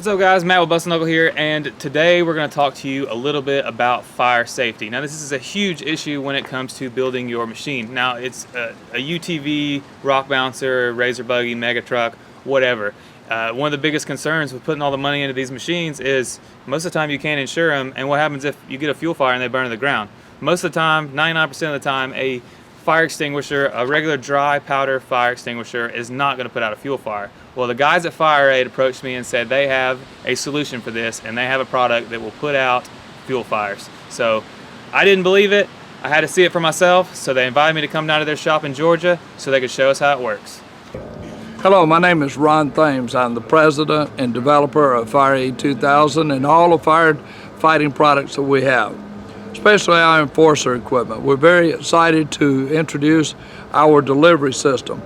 What's up guys, Matt with Knuckle here, and today we're going to talk to you a little bit about fire safety. Now this is a huge issue when it comes to building your machine. Now it's a UTV, rock bouncer, razor buggy, mega truck, whatever. One of the biggest concerns with putting all the money into these machines is most of the time you can't insure them, and what happens if you get a fuel fire and they burn to the ground? Most of the time, 99% of the time, a fire extinguisher, a regular dry powder fire extinguisher, is not going to put out a fuel fire. Well, the guys at FireAde approached me and said they have a solution for this, and they have a product that will put out fuel fires. So I didn't believe it. I had to see it for myself, so they invited me to come down to their shop in Georgia so they could show us how it works. Hello, my name is Ron Thames. I'm the president and developer of FireAde 2000 and all the firefighting products that we have, especially our enforcer equipment. We're very excited to introduce our delivery system.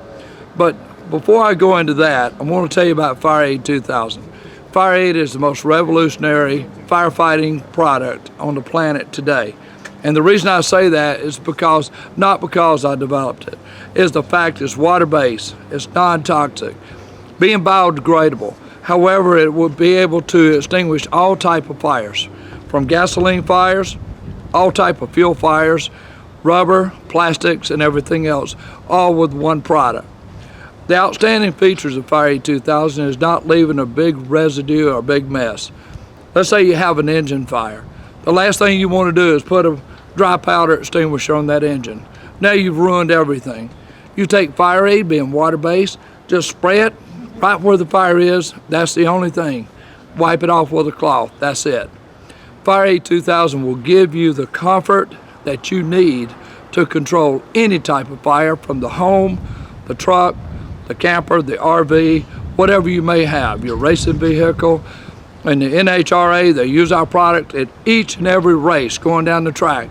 But before I go into that, I want to tell you about FireAde 2000. FireAde is the most revolutionary firefighting product on the planet today. And the reason I say that is because, not because I developed it, is the fact it's water-based, it's non-toxic, being biodegradable. However, it will be able to extinguish all type of fires, from gasoline fires, all type of fuel fires, rubber, plastics, and everything else, all with one product. The outstanding features of FireAde 2000 is not leaving a big residue or a big mess. Let's say you have an engine fire. The last thing you want to do is put a dry powder extinguisher on that engine. Now you've ruined everything. You take FireAde, being water-based, just spray it right where the fire is. That's the only thing. Wipe it off with a cloth. That's it. FireAde 2000 will give you the comfort that you need to control any type of fire, from the home, the truck, the camper, the RV, whatever you may have, your racing vehicle. And the NHRA, they use our product at each and every race going down the track.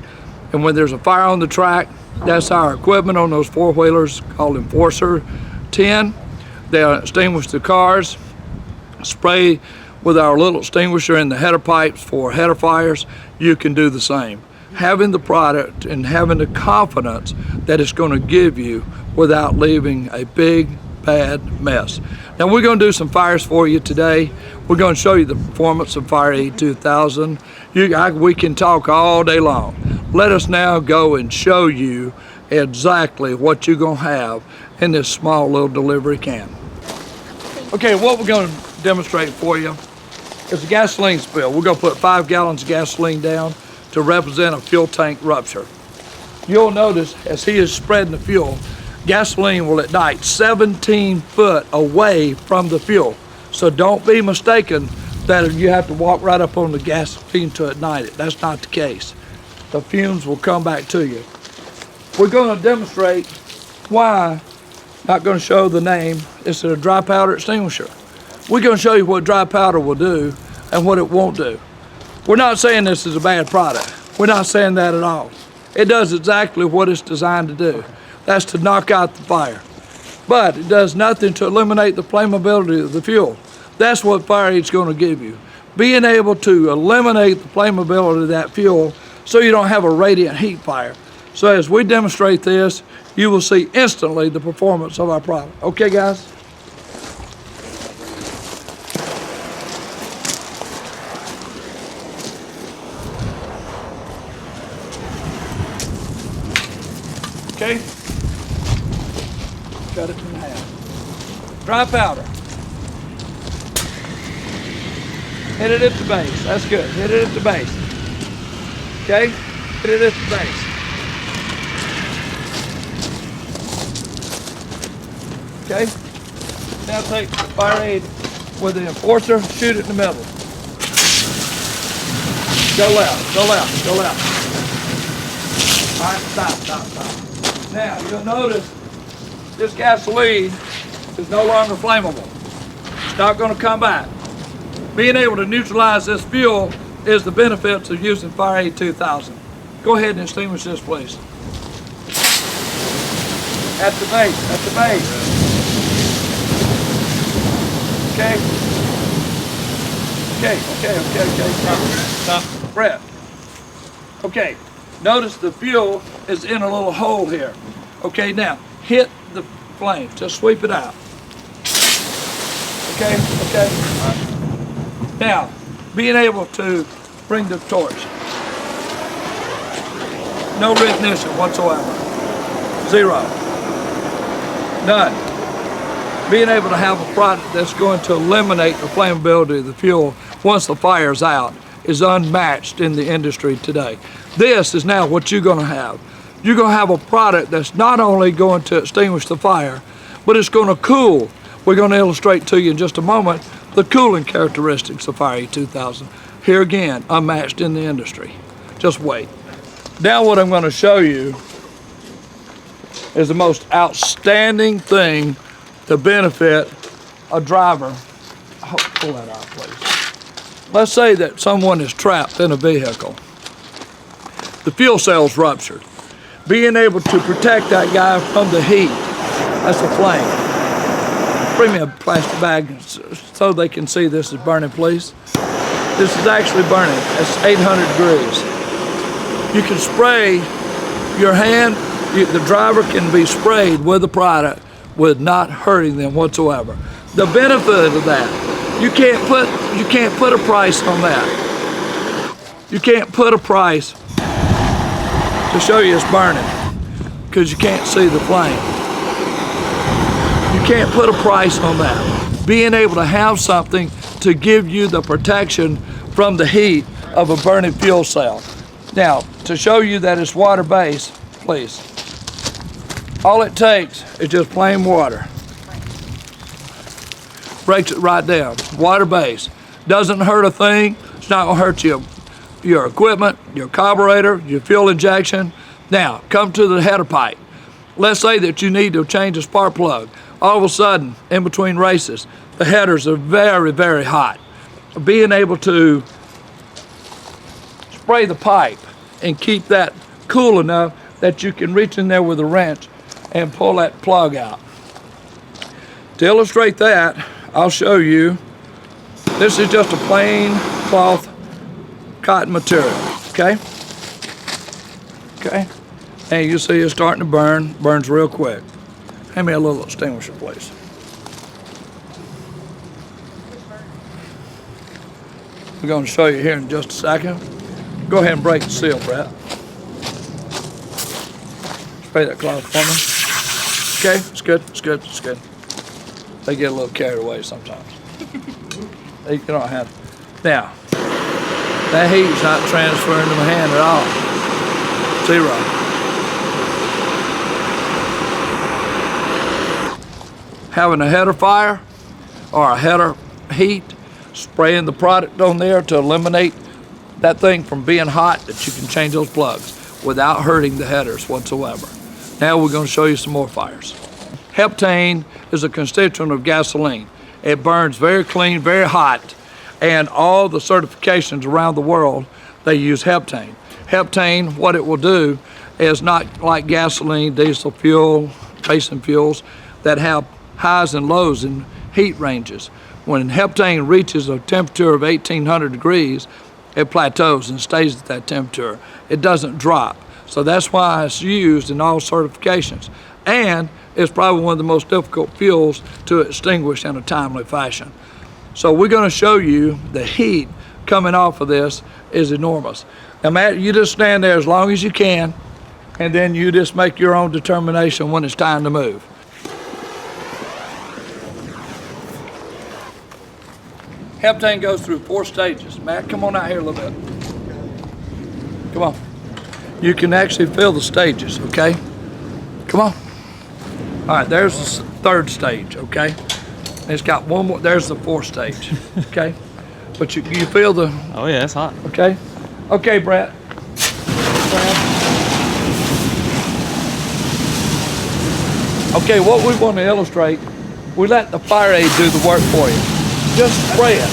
And when there's a fire on the track, that's our equipment on those four-wheelers called Enforcer 10. They'll extinguish the cars, spray with our little extinguisher in the header pipes for header fires. You can do the same. Having the product and having the confidence that it's going to give you without leaving a big, bad mess. Now we're going to do some fires for you today. We're going to show you the performance of FireAde 2000. We can talk all day long. Let us now go and show you exactly what you're going to have in this small little delivery can. Okay, what we're going to demonstrate for you is a gasoline spill. We're going to put 5 gallons of gasoline down to represent a fuel tank rupture. You'll notice as he is spreading the fuel, gasoline will ignite 17 foot away from the fuel. So don't be mistaken that you have to walk right up on the gasoline to ignite it. That's not the case. The fumes will come back to you. We're going to demonstrate why, not going to show the name, it's a dry powder extinguisher. We're going to show you what dry powder will do and what it won't do. We're not saying this is a bad product. We're not saying that at all. It does exactly what it's designed to do. That's to knock out the fire. But it does nothing to eliminate the flammability of the fuel. That's what FireAde's going to give you. Being able to eliminate the flammability of that fuel so you don't have a radiant heat fire. So as we demonstrate this, you will see instantly the performance of our product. Okay, guys? Okay? Cut it in half. Dry powder. Hit it at the base. That's good. Hit it at the base. Okay? Hit it at the base. Okay? Now take the FireAde with the enforcer, shoot it in the middle. Go left, go left, go left. All right, stop. Now, you'll notice this gasoline is no longer flammable. It's not going to come back. Being able to neutralize this fuel is the benefits of using FireAde 2000. Go ahead and extinguish this, please. At the base, at the base. Okay? Okay. Stop. Brett. Okay. Notice the fuel is in a little hole here. Okay, now hit the flame. Just sweep it out. Okay. Now, being able to bring the torch. No ignition whatsoever. Zero. None. Being able to have a product that's going to eliminate the flammability of the fuel once the fire's out is unmatched in the industry today. This is now what you're going to have. You're going to have a product that's not only going to extinguish the fire, but it's going to cool. We're going to illustrate to you in just a moment the cooling characteristics of FireAde 2000. Here again, unmatched in the industry. Just wait. Now what I'm going to show you is the most outstanding thing to benefit a driver. Pull that out, please. Let's say that someone is trapped in a vehicle. The fuel cell's ruptured. Being able to protect that guy from the heat, that's a flame. Bring me a plastic bag so they can see this is burning, please. This is actually burning. It's 800 degrees. You can spray your hand, the driver can be sprayed with the product with not hurting them whatsoever. The benefit of that, you can't put a price on that. You can't put a price to show you it's burning because you can't see the flame. You can't put a price on that. Being able to have something to give you the protection from the heat of a burning fuel cell. Now, to show you that it's water-based, please. All it takes is just plain water. Breaks it right down. Water-based. Doesn't hurt a thing. It's not gonna hurt your equipment, your carburetor, your fuel injection. Now, come to the header pipe. Let's say that you need to change a spark plug. All of a sudden, in between races, the headers are very, very hot. Being able to spray the pipe and keep that cool enough that you can reach in there with a wrench and pull that plug out. To illustrate that, I'll show you. This is just a plain cloth cotton material, okay? Okay, and you see it's starting to burn, burns real quick. Hand me a little extinguisher, please. We're going to show you here in just a second. Go ahead and break the seal, Brett. Spray that cloth for me. Okay, it's good, it's good, it's good. They get a little carried away sometimes. You don't have to. Now, that heat's not transferring to my hand at all. Zero. Having a header fire or a header heat, spraying the product on there to eliminate that thing from being hot, that you can change those plugs without hurting the headers whatsoever. Now we're going to show you some more fires. Heptane is a constituent of gasoline. It burns very clean, very hot, and all the certifications around the world, they use heptane. Heptane, what it will do is not like gasoline, diesel fuel, racing fuels that have highs and lows in heat ranges. When heptane reaches a temperature of 1800 degrees, it plateaus and stays at that temperature. It doesn't drop. So that's why it's used in all certifications. And it's probably one of the most difficult fuels to extinguish in a timely fashion. So we're going to show you the heat coming off of this is enormous. Now, Matt, you just stand there as long as you can, and then you just make your own determination when it's time to move. Heptane goes through 4 stages. Matt, come on out here a little bit. Come on. You can actually feel the stages, okay? Come on. All right, there's the 3rd stage, okay? It's got one more, there's the 4th stage, okay? But you feel the... Oh yeah, it's hot. Okay? Okay, Brett. Okay, what we want to illustrate, we let the FireAde do the work for you. Just spray it.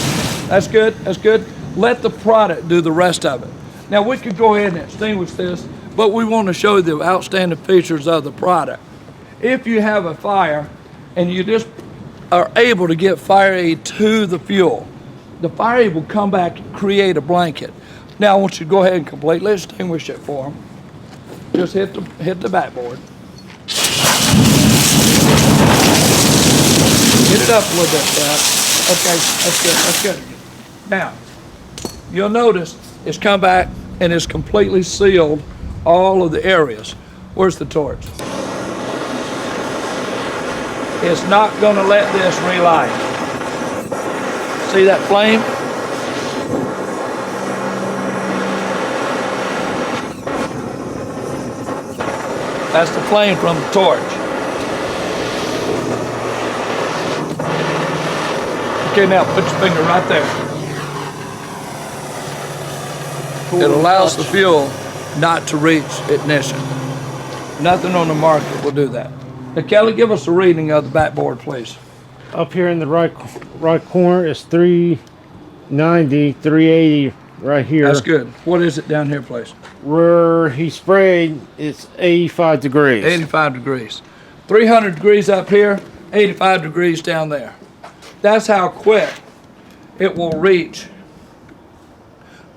That's good, that's good. Let the product do the rest of it. Now we could go ahead and extinguish this, but we want to show you the outstanding features of the product. If you have a fire and you just are able to get FireAde to the fuel, the FireAde will come back and create a blanket. Now I want you to go ahead and completely extinguish it for them. Just hit the backboard. Get it up a little bit, Brad. Okay, that's good, that's good. Now, you'll notice it's come back and it's completely sealed all of the areas. Where's the torch? It's not going to let this relight. See that flame? That's the flame from the torch. Okay, now put your finger right there. It allows the fuel not to reach ignition. Nothing on the market will do that. Now, Kelly, give us a reading of the backboard, please. Up here in the right corner is 390, 380 right here. That's good. What is it down here, please? Where he sprayed, it's 85 degrees. 85 degrees. 300 degrees up here, 85 degrees down there. That's how quick it will reach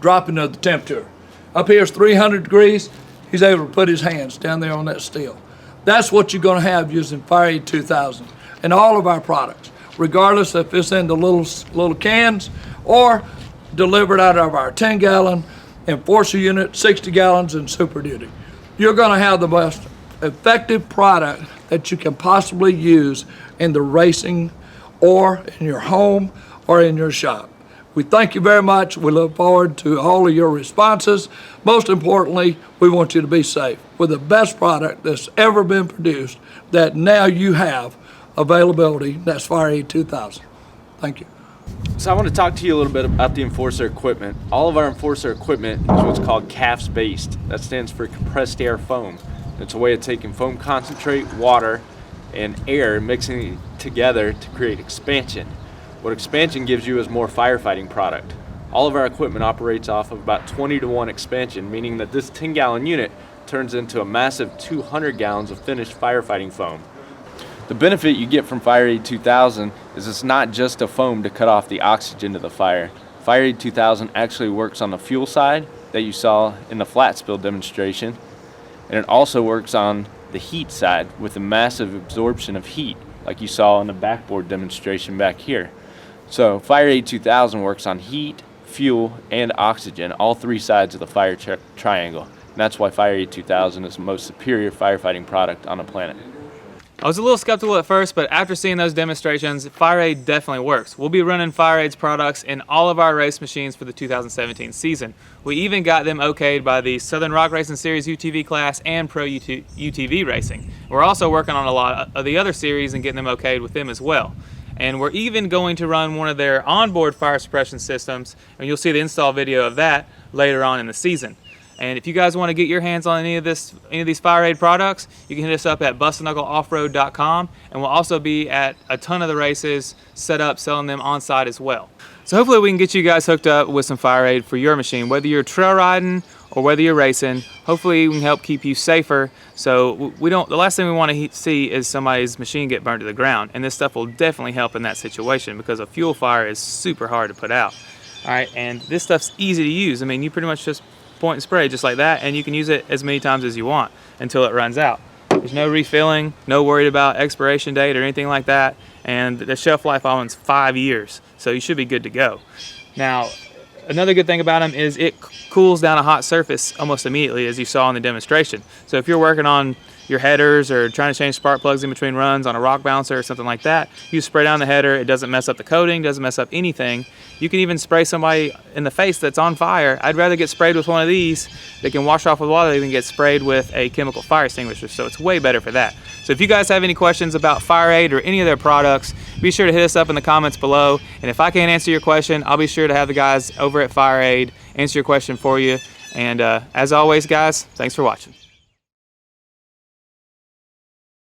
dropping of the temperature. Up here is 300 degrees. He's able to put his hands down there on that steel. That's what you're going to have using FireAde 2000 and all of our products, regardless if it's in the little cans or delivered out of our 10-gallon enforcer unit, 60 gallons, and Super Duty. You're going to have the most effective product that you can possibly use in the racing or in your home or in your shop. We thank you very much. We look forward to all of your responses. Most importantly, we want you to be safe with the best product that's ever been produced that now you have availability. That's FireAde 2000. Thank you. So I want to talk to you a little bit about the Enforcer equipment. All of our Enforcer equipment is what's called CAFS based. That stands for compressed air foam. It's a way of taking foam concentrate, water, and air, mixing it together to create expansion. What expansion gives you is more firefighting product. All of our equipment operates off of about 20-to-1 expansion, meaning that this 10-gallon unit turns into a massive 200 gallons of finished firefighting foam. The benefit you get from FireAde 2000 is it's not just a foam to cut off the oxygen to the fire. FireAde 2000 actually works on the fuel side that you saw in the flat spill demonstration, and it also works on the heat side with a massive absorption of heat like you saw in the backboard demonstration back here. So FireAde 2000 works on heat, fuel, and oxygen, all three sides of the fire triangle. And that's why FireAde 2000 is the most superior firefighting product on the planet. I was a little skeptical at first, but after seeing those demonstrations, FireAde definitely works. We'll be running FireAde's products in all of our race machines for the 2017 season. We even got them okayed by the Southern Rock Racing Series UTV class and Pro UTV Racing. We're also working on a lot of the other series and getting them okayed with them as well. And we're even going to run one of their onboard fire suppression systems, and you'll see the install video of that later on in the season. And if you guys want to get your hands on any of these FireAde products, you can hit us up at bustknuckleoffroad.com, and we'll also be at a ton of the races set up selling them on site as well. So hopefully we can get you guys hooked up with some FireAde for your machine, whether you're trail riding or whether you're racing. Hopefully we can help keep you safer. So the last thing we want to see is somebody's machine get burned to the ground, and this stuff will definitely help in that situation because a fuel fire is super hard to put out. All right, and this stuff's easy to use. I mean, you pretty much just point and spray just like that, and you can use it as many times as you want until it runs out. There's no refilling, no worried about expiration date or anything like that, and the shelf life on it's 5 years, so you should be good to go. Now, another good thing about them is it cools down a hot surface almost immediately, as you saw in the demonstration. So if you're working on your headers or trying to change spark plugs in between runs on a rock bouncer or something like that, you spray down the header. It doesn't mess up the coating, doesn't mess up anything. You can even spray somebody in the face that's on fire. I'd rather get sprayed with one of these that can wash off with water than get sprayed with a chemical fire extinguisher, so it's way better for that. So if you guys have any questions about FireAde or any of their products, be sure to hit us up in the comments below, and if I can't answer your question, I'll be sure to have the guys over at FireAde answer your question for you. And as always, guys, thanks for watching.